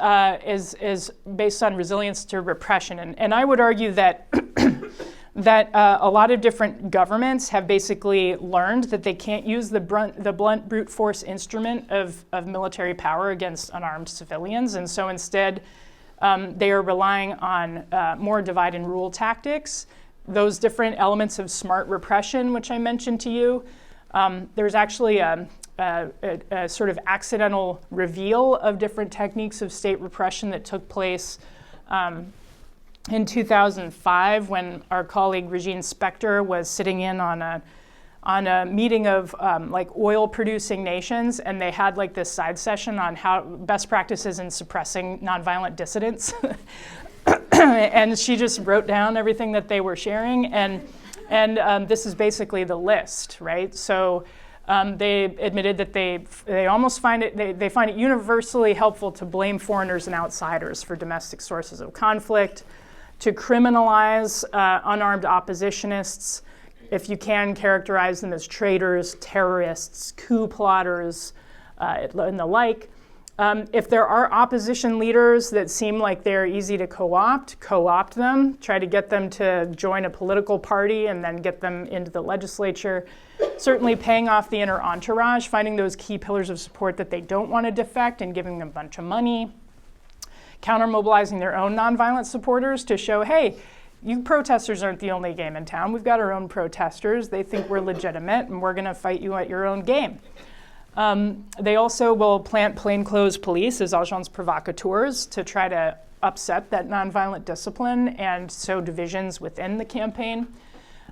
based on resilience to repression. And I would argue that, that a lot of different governments have basically learned that they can't use the blunt brute force instrument of military power against unarmed civilians. And so instead, they are relying on more divide and rule tactics, those different elements of smart repression, which I mentioned to you. There's actually a sort of accidental reveal of different techniques of state repression that took place in 2005 when our colleague Regine Spector was sitting in on a meeting of like oil-producing nations, and they had like this side session on how best practices in suppressing nonviolent dissidents. And she just wrote down everything that they were sharing, and this is basically the list, right? So they admitted that they almost find it, they find it universally helpful to blame foreigners and outsiders for domestic sources of conflict, to criminalize unarmed oppositionists, if you can characterize them as traitors, terrorists, coup plotters, and the like. If there are opposition leaders that seem like they're easy to co-opt them, try to get them to join a political party and then get them into the legislature. Certainly paying off the inner entourage, finding those key pillars of support that they don't want to defect and giving them a bunch of money. Counter-mobilizing their own nonviolent supporters to show, hey, you protesters aren't the only game in town. We've got our own protesters. They think we're legitimate, and we're going to fight you at your own game. They also will plant plainclothes police as agents provocateurs to try to upset that nonviolent discipline and sow divisions within the campaign.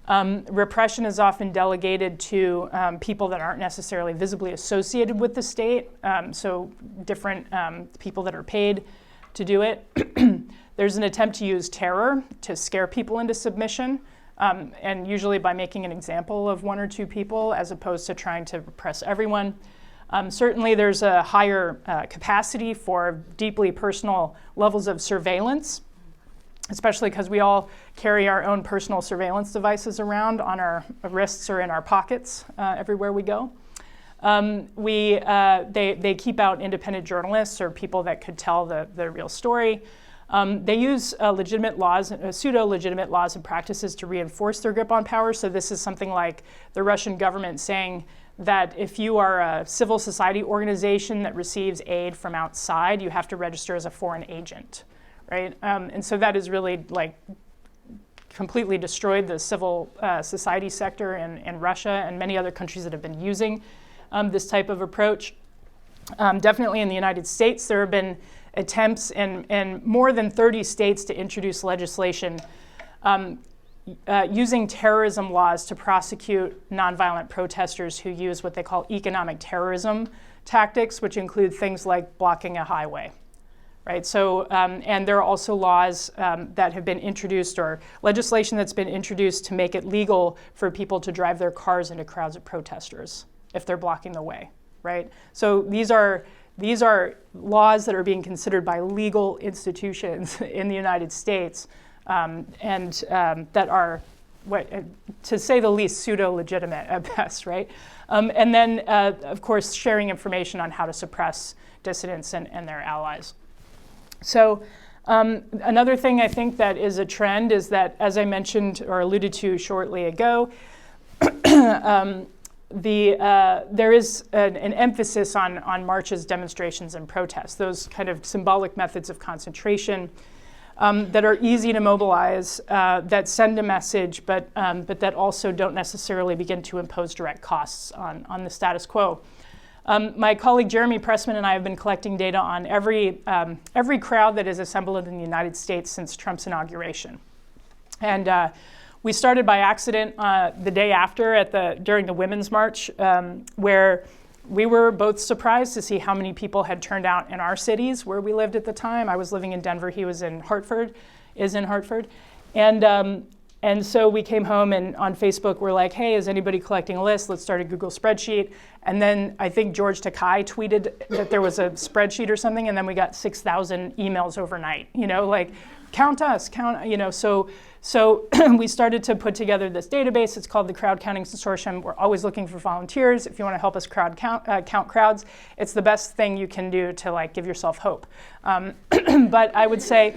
Repression is often delegated to people that aren't necessarily visibly associated with the state, so different people that are paid to do it. There's an attempt to use terror to scare people into submission, and usually by making an example of one or two people as opposed to trying to repress everyone. Certainly there's a higher capacity for deeply personal levels of surveillance, especially because we all carry our own personal surveillance devices around on our wrists or in our pockets everywhere we go. They keep out independent journalists or people that could tell the real story. They use legitimate laws, pseudo-legitimate laws and practices to reinforce their grip on power. So this is something like the Russian government saying that if you are a civil society organization that receives aid from outside, you have to register as a foreign agent, right? And so that has really like completely destroyed the civil society sector in Russia and many other countries that have been using this type of approach. Definitely in the United States, there have been attempts in more than 30 states to introduce legislation using terrorism laws to prosecute nonviolent protesters who use what they call economic terrorism tactics, which include things like blocking a highway, right? So, and there are also laws that have been introduced or legislation that's been introduced to make it legal for people to drive their cars into crowds of protesters if they're blocking the way, right? So these are laws that are being considered by legal institutions in the United States that are, to say the least, pseudo-legitimate at best, right? And then, of course, sharing information on how to suppress dissidents and their allies. So another thing I think that is a trend is that, as I mentioned or alluded to shortly ago, there is an emphasis on marches, demonstrations, and protests, those kind of symbolic methods of concentration that are easy to mobilize, that send a message, but that also don't necessarily begin to impose direct costs on the status quo. My colleague Jeremy Pressman and I have been collecting data on every crowd that is assembled in the United States since Trump's inauguration. And we started by accident the day after during the Women's March, where we were both surprised to see how many people had turned out in our cities where we lived at the time. I was living in Denver, he was in Hartford, And so we came home and on Facebook we're like, hey, is anybody collecting a list? Let's start a Google spreadsheet. And then I think George Takei tweeted that there was a spreadsheet or something, and then we got 6,000 emails overnight, like count us, So we started to put together this database. It's called the Crowd Counting Consortium. We're always looking for volunteers. If you want to help us count crowds, it's the best thing you can do to give yourself hope. But I would say,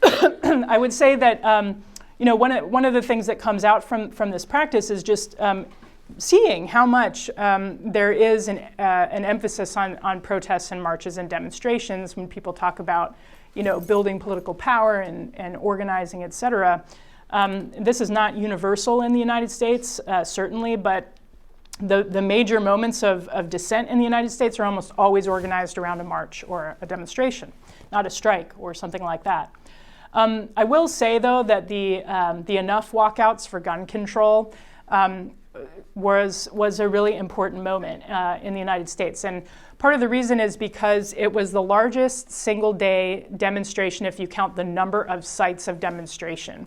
that one of the things that comes out from this practice is just seeing how much there is an emphasis on protests and marches and demonstrations when people talk about building political power and organizing, et cetera. This is not universal in the United States, certainly, but the major moments of dissent in the United States are almost always organized around a march or a demonstration, not a strike or something like that. I will say, though, that the Enough Walkouts for gun control was a really important moment in the United States. And part of the reason is because it was the largest single-day demonstration if you count the number of sites of demonstration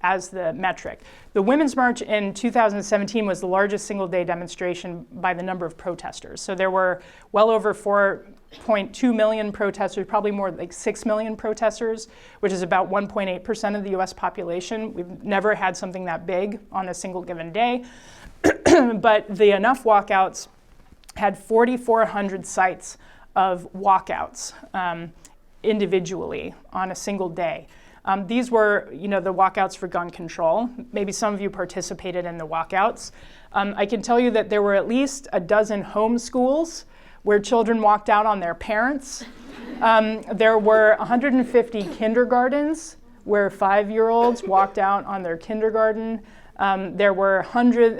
as the metric. The Women's March in 2017 was the largest single-day demonstration by the number of protesters. So there were well over 4.2 million protesters, probably more like 6 million protesters, which is about 1.8% of the US population. We've never had something that big on a single given day. But the Enough Walkouts had 4,400 sites of walkouts individually on a single day. These were, the walkouts for gun control. Maybe some of you participated in the walkouts. I can tell you that there were at least a dozen homeschools where children walked out on their parents. There were 150 kindergartens where 5-year-olds walked out on their kindergarten. There were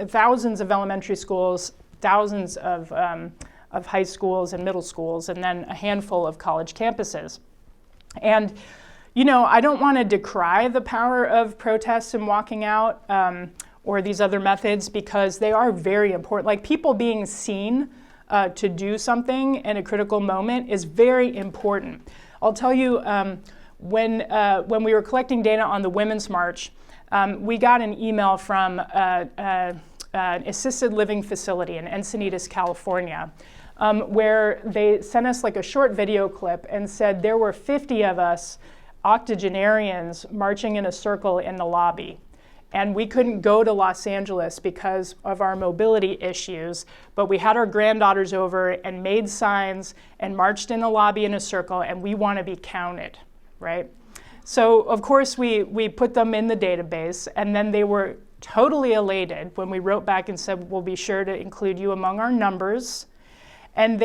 thousands of elementary schools, thousands of high schools and middle schools, and then a handful of college campuses. And I don't want to decry the power of protests and walking out or these other methods because they are very important. Like people being seen to do something in a critical moment is very important. I'll tell you, when we were collecting data on the Women's March, we got an email from an assisted living facility in Encinitas, California, where they sent us like a short video clip and said there were 50 of us octogenarians marching in a circle in the lobby. And we couldn't go to Los Angeles because of our mobility issues, but we had our granddaughters over and made signs and marched in the lobby in a circle, and we want to be counted, right? So of course we put them in the database, and then they were totally elated when we wrote back and said, we'll be sure to include you among our numbers. And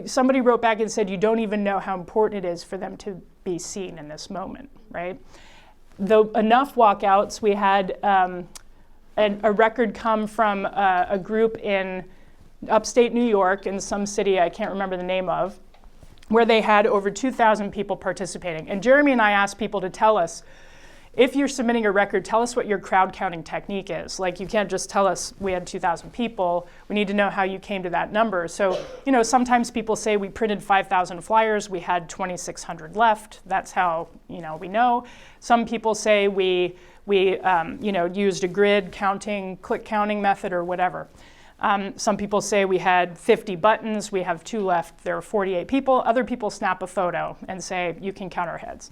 somebody wrote back and said, you don't even know how important it is for them to be seen in this moment, right? The Enough Walkouts, we had a record come from a group in upstate New York in some city I can't remember the name of, where they had over 2,000 people participating. And Jeremy and I asked people to tell us, if you're submitting a record, tell us what your crowd counting technique is. Like, you can't just tell us we had 2,000 people. We need to know how you came to that number. So, sometimes people say we printed 5,000 flyers, we had 2,600 left. That's how, we know. Some people say we used a grid counting, click counting method or whatever. Some people say we had 50 buttons, we have 2 left, there are 48 people. Other people snap a photo and say, you can count our heads.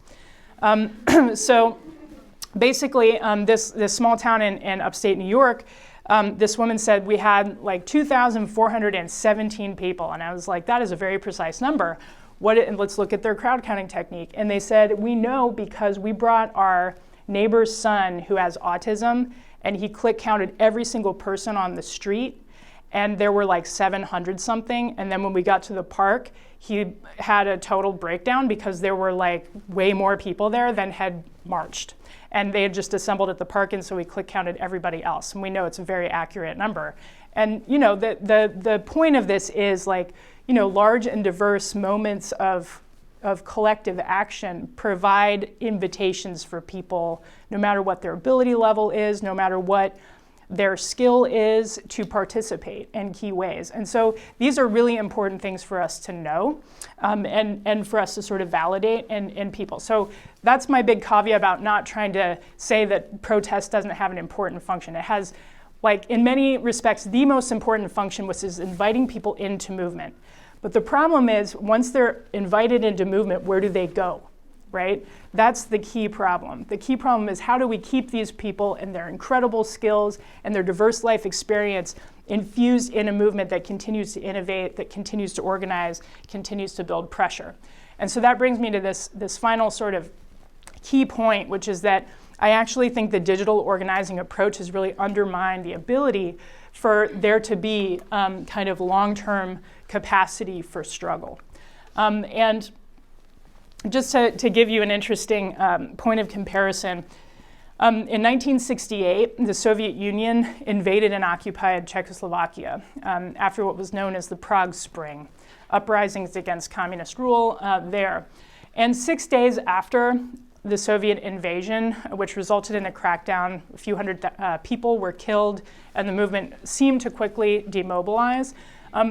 So basically, this small town in upstate New York, this woman said we had like 2,417 people. And I was like, that is a very precise number. And let's look at their crowd counting technique. And they said, we know because we brought our neighbor's son who has autism, and he click counted every single person on the street. And there were like 700 something. And then when we got to the park, he had a total breakdown because there were like way more people there than had marched. And they had just assembled at the park, and so we click counted everybody else. And we know it's a very accurate number. And the point of this is like, large and diverse moments of collective action provide invitations for people, no matter what their ability level is, no matter what their skill is, to participate in key ways. And so these are really important things for us to know, and for us to sort of validate in people. So that's my big caveat about not trying to say that protest doesn't have an important function. It has, like, in many respects, the most important function, which is inviting people into movement. But the problem is, once they're invited into movement, where do they go? Right? That's the key problem. The key problem is, how do we keep these people and their incredible skills and their diverse life experience infused in a movement that continues to innovate, that continues to organize, continues to build pressure? And so that brings me to this final sort of key point, which is that I actually think the digital organizing approach has really undermined the ability for there to be kind of long-term capacity for struggle. And just to give you an interesting point of comparison, in 1968, the Soviet Union invaded and occupied Czechoslovakia after what was known as the Prague Spring, uprisings against communist rule there. And 6 days after the Soviet invasion, which resulted in a crackdown, a few hundred people were killed, and the movement seemed to quickly demobilize.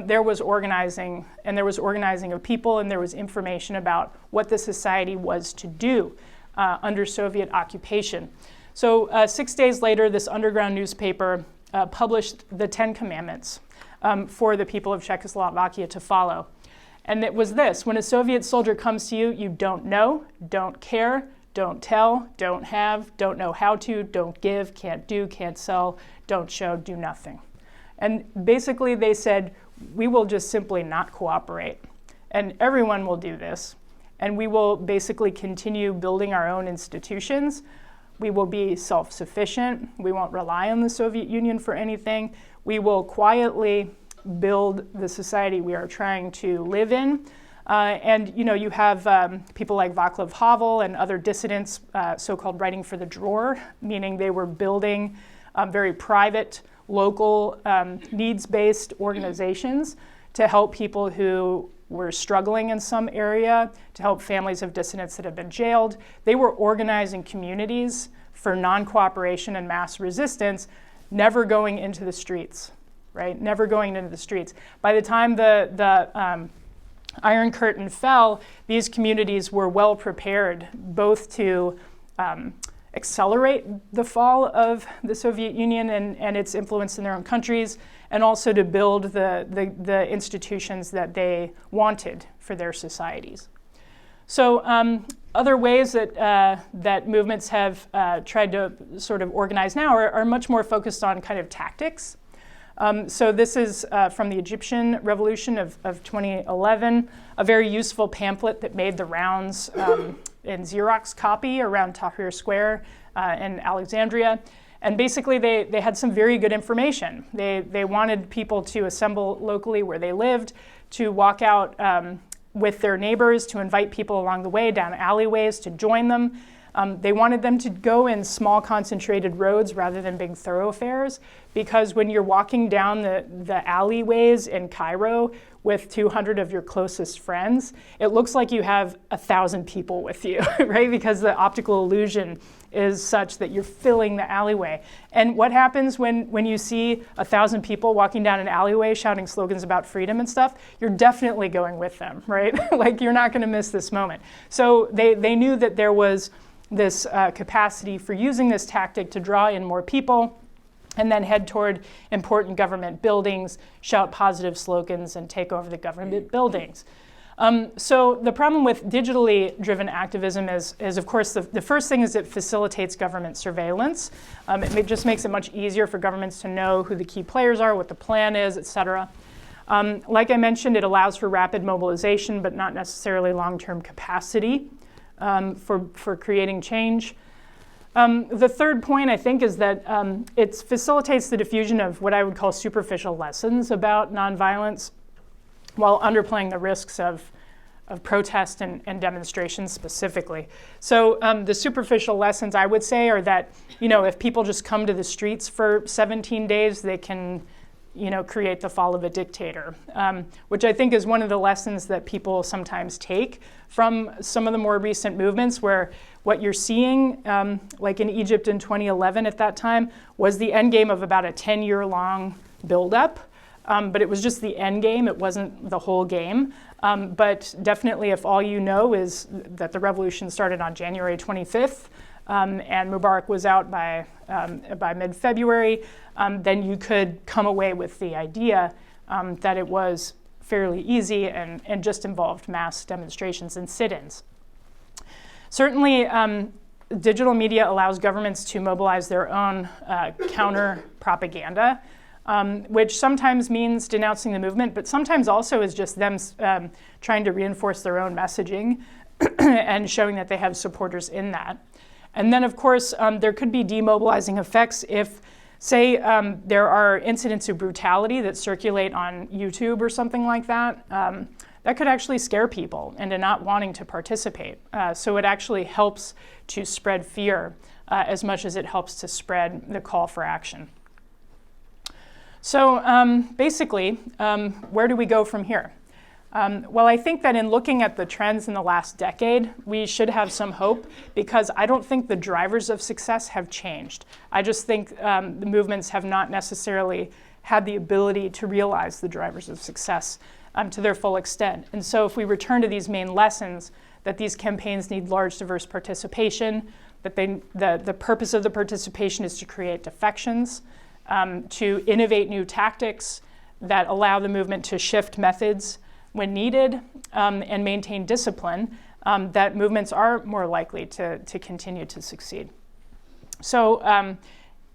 There was organizing, and there was organizing of people, and there was information about what the society was to do under Soviet occupation. So 6 days later, this underground newspaper published the 10 Commandments for the people of Czechoslovakia to follow. And it was this: when a Soviet soldier comes to you, you don't know, don't care, don't tell, don't have, don't know how to, don't give, can't do, can't sell, don't show, do nothing. And basically they said, we will just simply not cooperate. And everyone will do this. And we will basically continue building our own institutions. We will be self-sufficient. We won't rely on the Soviet Union for anything. We will quietly build the society we are trying to live in. And you have people like Václav Havel and other dissidents, so-called writing for the drawer, meaning they were building very private, local, needs-based organizations to help people who were struggling in some area, to help families of dissidents that have been jailed. They were organizing communities for non-cooperation and mass resistance, never going into the streets, right? Never going into the streets. By the time the Iron Curtain fell, these communities were well prepared both to accelerate the fall of the Soviet Union and its influence in their own countries, and also to build the institutions that they wanted for their societies. So other ways that movements have tried to sort of organize now are much more focused on kind of tactics. So this is from the Egyptian Revolution of 2011, a very useful pamphlet that made the rounds in Xerox copy around Tahrir Square in Alexandria. And basically they had some very good information. They wanted people to assemble locally where they lived, to walk out with their neighbors, to invite people along the way down alleyways to join them. They wanted them to go in small concentrated roads rather than big thoroughfares, because when you're walking down the alleyways in Cairo with 200 of your closest friends, it looks like you have 1,000 people with you, right? Because the optical illusion is such that you're filling the alleyway. And what happens when you see 1,000 people walking down an alleyway shouting slogans about freedom and stuff? You're definitely going with them, right? Like, you're not gonna miss this moment. So they knew that there was this capacity for using this tactic to draw in more people and then head toward important government buildings, shout positive slogans, and take over the government buildings. So the problem with digitally driven activism is of course, the first thing is it facilitates government surveillance. It just makes it much easier for governments to know who the key players are, what the plan is, et cetera. Like I mentioned, it allows for rapid mobilization, but not necessarily long-term capacity for creating change. The third point, I think, is that it facilitates the diffusion of what I would call superficial lessons about nonviolence, while underplaying the risks of protest and demonstrations specifically. So the superficial lessons, I would say, are that, if people just come to the streets for 17 days, they can, create the fall of a dictator, which I think is one of the lessons that people sometimes take from some of the more recent movements, where what you're seeing, like in Egypt in 2011 at that time, was the end game of about a 10-year-long buildup. But it was just the end game, it wasn't the whole game. But definitely, if all you know is that the revolution started on January 25th, and Mubarak was out by mid-February, then you could come away with the idea that it was fairly easy and just involved mass demonstrations and sit-ins. Certainly, digital media allows governments to mobilize their own counter-propaganda, which sometimes means denouncing the movement, but sometimes also is just them trying to reinforce their own messaging and showing that they have supporters in that. And then, of course, there could be demobilizing effects if, say, there are incidents of brutality that circulate on YouTube or something like that. That could actually scare people into not wanting to participate. So it actually helps to spread fear as much as it helps to spread the call for action. So basically, where do we go from here? Well, I think that in looking at the trends in the last decade, we should have some hope, because I don't think the drivers of success have changed. I just think the movements have not necessarily had the ability to realize the drivers of success to their full extent. And so if we return to these main lessons, that these campaigns need large, diverse participation, that the purpose of the participation is to create defections, to innovate new tactics that allow the movement to shift methods when needed, and maintain discipline, that movements are more likely to continue to succeed. So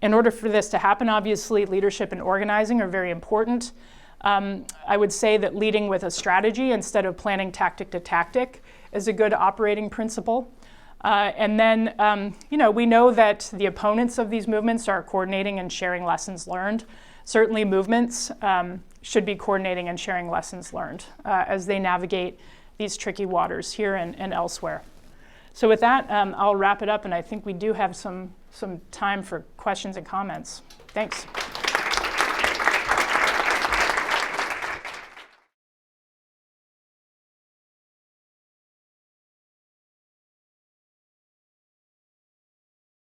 in order for this to happen, obviously, leadership and organizing are very important. I would say that leading with a strategy instead of planning tactic to tactic is a good operating principle. And then, we know that the opponents of these movements are coordinating and sharing lessons learned. Certainly movements should be coordinating and sharing lessons learned as they navigate these tricky waters here and elsewhere. So with that, I'll wrap it up, and I think we do have some time for questions and comments. Thanks.